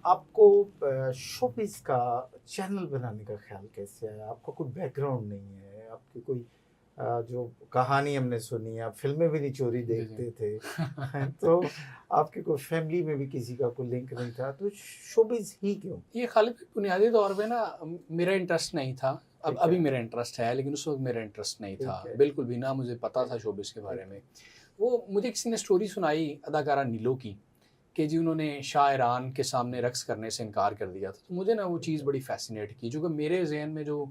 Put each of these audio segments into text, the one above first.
आपको शोबिस का चैनल बनाने का ख्याल कैसे आया? आपका कोई बैकग्राउंड नहीं है, आपकी कोई जो कहानी हमने सुनी है, आप फिल्में भी नहीं चोरी जी, जी। देखते थे, हैं? तो आपकी कोई फैमिली में भी किसी का कोई लिंक नहीं था, तो शोबिस ही क्यों? ये खाली बुनियादी तौर पे ना मेरा इंटरेस्ट नहीं था। अब ठीक अभी है, मेरा इंटरेस्ट है, लेकिन उस वक़्त मेरा इंटरेस्ट नहीं था। ठीक है, बिल्कुल भी ना मुझे पता था शोबिज़ के बारे ठीक में। है, वो मुझे किसी ने स्टोरी सुनाई अदाकारा नीलो की, कि जी उन्होंने शाह ईरान के सामने रक़्स करने से इनकार कर दिया था। तो मुझे ना वो ठीक चीज़ है। बड़ी फ़ैसिनेट की, जो कि मेरे ज़हन में जो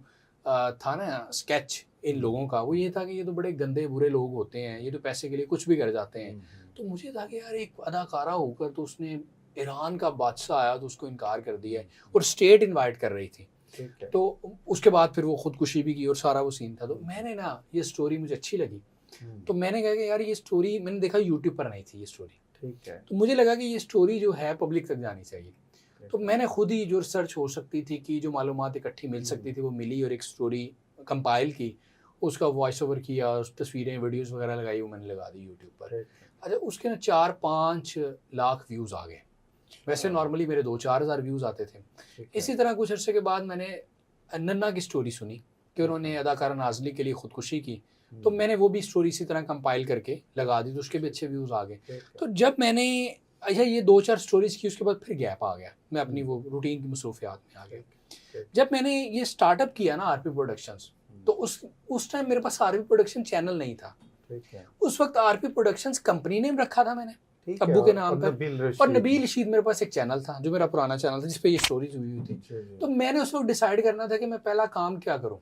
था ना स्केच इन हुँ, लोगों का, वो ये था कि ये तो बड़े गंदे बुरे लोग होते हैं, ये तो पैसे के लिए कुछ भी कर जाते हैं। हुँ, हुँ। तो मुझे था कि यार एक अदाकारा होकर तो उसने ईरान का बादशाह आया तो उसको इनकार कर दिया है, हुँ, और स्टेट इनवाइट कर रही थी। ठीक है। तो उसके बाद फिर वो खुदकुशी भी की और सारा वो सीन था। तो हुँ, मैंने ना ये स्टोरी मुझे अच्छी लगी। हुँ, तो मैंने कहा कि यार ये स्टोरी मैंने देखा यूट्यूब पर नहीं थी ये स्टोरी। ठीक है, तो मुझे लगा कि ये स्टोरी जो है पब्लिक तक जानी चाहिए। ठीक तो है। मैंने खुद ही जो रिसर्च हो सकती थी कि जो मालूमात इकट्ठी मिल हुँ, सकती थी वो मिली और एक स्टोरी कंपाइल की। उसका वॉइस ओवर किया, उस तस्वीरें, वीडियोज़ वगैरह लगाई, वो मैंने लगा दी यूट्यूब पर। ठीक है। अच्छा उसके ना 4-5 लाख व्यूज़ आ गए। वैसे अच्छा, नॉर्मली मेरे 2-4 हज़ार व्यूज़ आते थे। ठीक है, इसी तरह कुछ अरसे के बाद मैंने नन्ना की स्टोरी सुनी कि ठीक उन्होंने है। अदाकारा नाज़ली के लिए खुदकुशी की। तो हुँ, मैंने वो भी स्टोरी इसी तरह कंपाइल करके लगा दी, तो उसके भी अच्छे व्यूज़ आ गए। ठीक है। तो जब मैंने अच्छा ये 2-4 स्टोरीज़ की, उसके बाद फिर गैप आ गया। मैं अपनी हुँ, वो रूटीन की मसरूफ़ियात में आ गया। ठीक है, ठीक। जब मैंने ये स्टार्टअप किया ना आरपी प्रोडक्शंस, हुँ, तो उस टाइम मेरे पास आरपी प्रोडक्शन चैनल नहीं था। ठीक है। उस वक़्त आरपी प्रोडक्शंस कंपनी नेम रखा था मैंने, ठीक है अब्बू के और नाम पर। नबील और रशीद नबील ने। रशीद मेरे पास एक चैनल था, जो मेरा पुराना चैनल था, जिस पे ये स्टोरीज़ हुई हुई थी। जी, जी। तो मैंने उस वक़्त डिसाइड करना था कि मैं पहला काम क्या करूँ,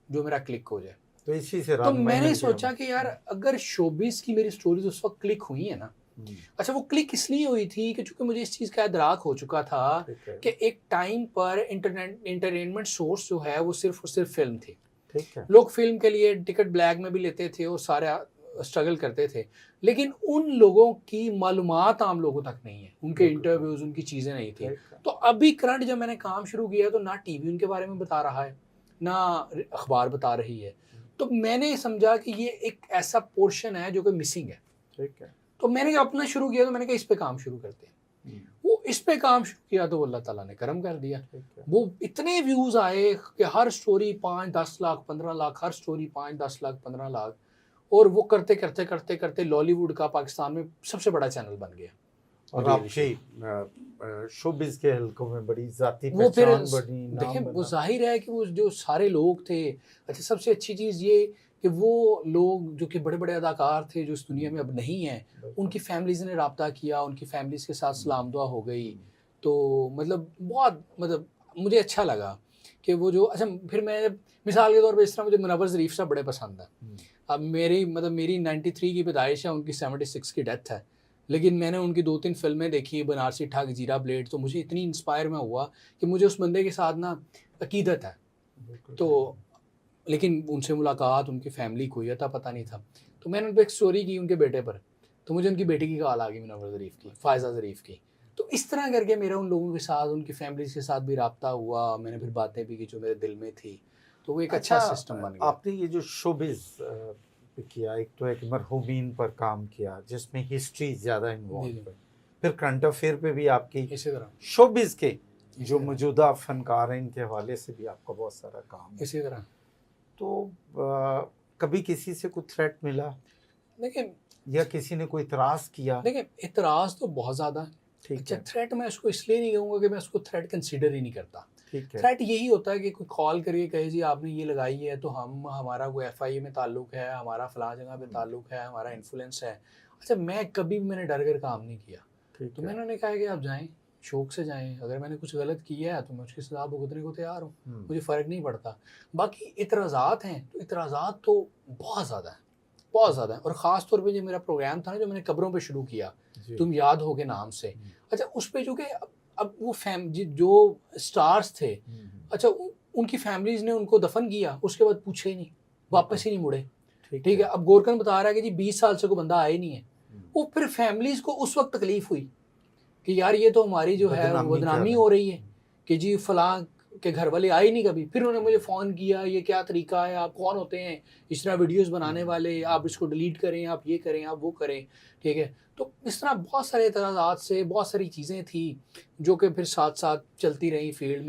जो मेरा क्लिक हो जाए। तो इसी से तो रहनुमाई मैंने मिल गया सोचा हमें। कि यार अगर शोबिज़ की मेरी स्टोरीज़ उस वक़्त क्लिक हुई है ना, हुँ, अच्छा वो क्लिक इसलिए हुई थी कि चूँकि मुझे इस चीज़ का इदराक हो चुका था ठीक है, कि एक टाइम पर एंटरटेनमेंट सोर्स जो है वो सिर्फ़ और सिर्फ़ फ़िल्म थी। ठीक है। लोग फ़िल्म के लिए टिकट ब्लैक में भी लेते थे और सारा स्ट्रगल करते थे। लेकिन उन लोगों की मालूमात आम लोगों तक नहीं है। उनके बिल्कुल ठीक, इंटरव्यूज़, उनकी चीज़ें नहीं थी। ठीक है। तो अभी करंट जब मैंने काम शुरू किया तो ना टीवी उनके बारे में बता रहा है, ना अखबार बता रही है। हुँ, तो मैंने समझा कि ये एक ऐसा पोर्शन है जो कि मिसिंग है। ठीक है। तो मैंने अपना शुरू किया, तो मैंने कहा इस पे काम शुरू करते हैं। हुँ, वो इस पे काम शुरू किया तो अल्लाह ताला ने करम कर दिया। ठीक है। वो इतने व्यूज़ आए कि हर स्टोरी 5-10 लाख, 15 लाख, हर स्टोरी 5-10 लाख, 15 लाख, और वो करते लॉलीवुड का पाकिस्तान में सबसे बड़ा चैनल बन गया, और नबील आपकी रशीद। शोबिज़ के हलकों में बड़ी ज़ाती वो फिर पहचान बनी, देखिए नाम वो बना। ज़ाहिर है कि वो जो सारे लोग थे, अच्छा सबसे अच्छी चीज़ ये कि वो लोग जो कि बड़े-बड़े अदाकार थे जो इस दुनिया हुँ, में अब नहीं हैं, बिल्कुल। उनकी फैमिलीज़ ने राब्ता किया, उनकी फैमिलीज़ के साथ हुँ, सलाम दुआ हो गई। हुँ, तो मतलब बहुत मतलब मुझे अच्छा लगा कि वो जो अच्छा फिर मैं मिसाल के तौर पे इस तरह मुझे मुनव्वर ज़रीफ़ साहब बड़े पसंद हैं। हुँ, अब मेरी 93 की पैदाइश है, उनकी 76 की डेथ है। लेकिन मैंने उनकी 2-3 फ़िल्में देखी, बनारसी ठग, जीरा ब्लेड, तो मुझे इतनी इंस्पायर मैं हुआ कि मुझे उस बंदे के साथ ना अकीदत है। बिल्कुल ठीक है। तो लेकिन उनसे मुलाकात, उनकी फ़ैमिली कोई अता पता नहीं था। तो मैंने उन पे एक स्टोरी की उनके बेटे पर, तो मुझे उनकी बेटी की कॉल आ गई, मुनव्वर ज़रीफ़ की, फ़ायज़ा ज़रीफ़ की। तो इस तरह करके मेरा उन लोगों के साथ, उनकी फ़ैमिलीज़ के साथ भी राब्ता हुआ, मैंने फिर बातें भी की जो मेरे दिल में थी। तो वो एक अच्छा, अच्छा सिस्टम बन गया। आपने ये जो शोबिज़ पे किया, एक तो एक मरहूमीन पर काम किया, जिसमें हिस्ट्री ज़्यादा जी, जी। इन्वॉल्व है। फिर करंट अफ़ेयर पे भी आपकी इसी तरह, शोबिज़ के इसी जो तरह, मौजूदा फ़नकार हैं, इनके हवाले से भी आपका बहुत सारा काम है। इसी तरह। तो कभी किसी से कोई थ्रेट मिला देखिए या किसी ने कोई इतराज़ किया? देखिए, इतराज़ तो बहुत ज़्यादा है। ठीक अच्छा है, थ्रेट मैं उसको इसलिए नहीं कहूँगा कि मैं उसको थ्रेट कंसीडर ही नहीं करता। ठीक है। थ्रेट यही होता है कि कोई कॉल करके कहे जी आपने ये लगाई है तो हम हमारा कोई एफआईए में ताल्लुक है, हमारा फलां जगह पे हुँ, ताल्लुक है, हमारा इन्फ्लुएंस है। अच्छा मैं कभी भी मैंने डर कर काम नहीं किया। तो ठीक है। मैंने उन्हें कहा कि आप जाएँ, शौक से जाएँ। अगर मैंने कुछ गलत किया है तो मैं उसकी सज़ा भुगतने को तैयार हूँ। हुँ, मुझे फ़र्क नहीं पड़ता। बाकी इतराज़ात हैं, तो इतराज़ात तो बहुत ज़्यादा हैं, बहुत ज़्यादा हैं। और ख़ास तौर पे जो मेरा प्रोग्राम था ना जो मैंने कब्रों पे शुरू किया, जी। तुम याद हो के नाम से। हुँ, अच्छा उस पे जो कि अब वो जो स्टार्स थे, हुँ, हुँ। अच्छा उनकी फैमिलीज़ ने उनको दफ़न किया, उसके बाद पूछे ही नहीं, बिल्कुल, वापस ही नहीं मुड़े। ठीक ठीक है। है, अब गोरकन बता रहा है कि जी 20 साल से कोई बंदा आया ही नहीं है। हुँ, वो फिर फैमिलीज़ को उस वक़्त तकलीफ़ हुई कि यार ये तो हमारी जो है वो बदनामी कर बदनामी रहे हो हैं। रही है कि जी फलाँ के घर वाले आए नहीं कभी, फिर उन्होंने मुझे फ़ोन किया, ये क्या तरीका है, आप कौन होते हैं इस तरह वीडियोस बनाने वाले, आप इसको डिलीट करें, आप ये करें, आप वो करें, ठीक है। तो इस तरह बहुत सारे एतराज़ात से बहुत सारी चीज़ें थी जो कि फिर साथ साथ चलती रही फील्ड में।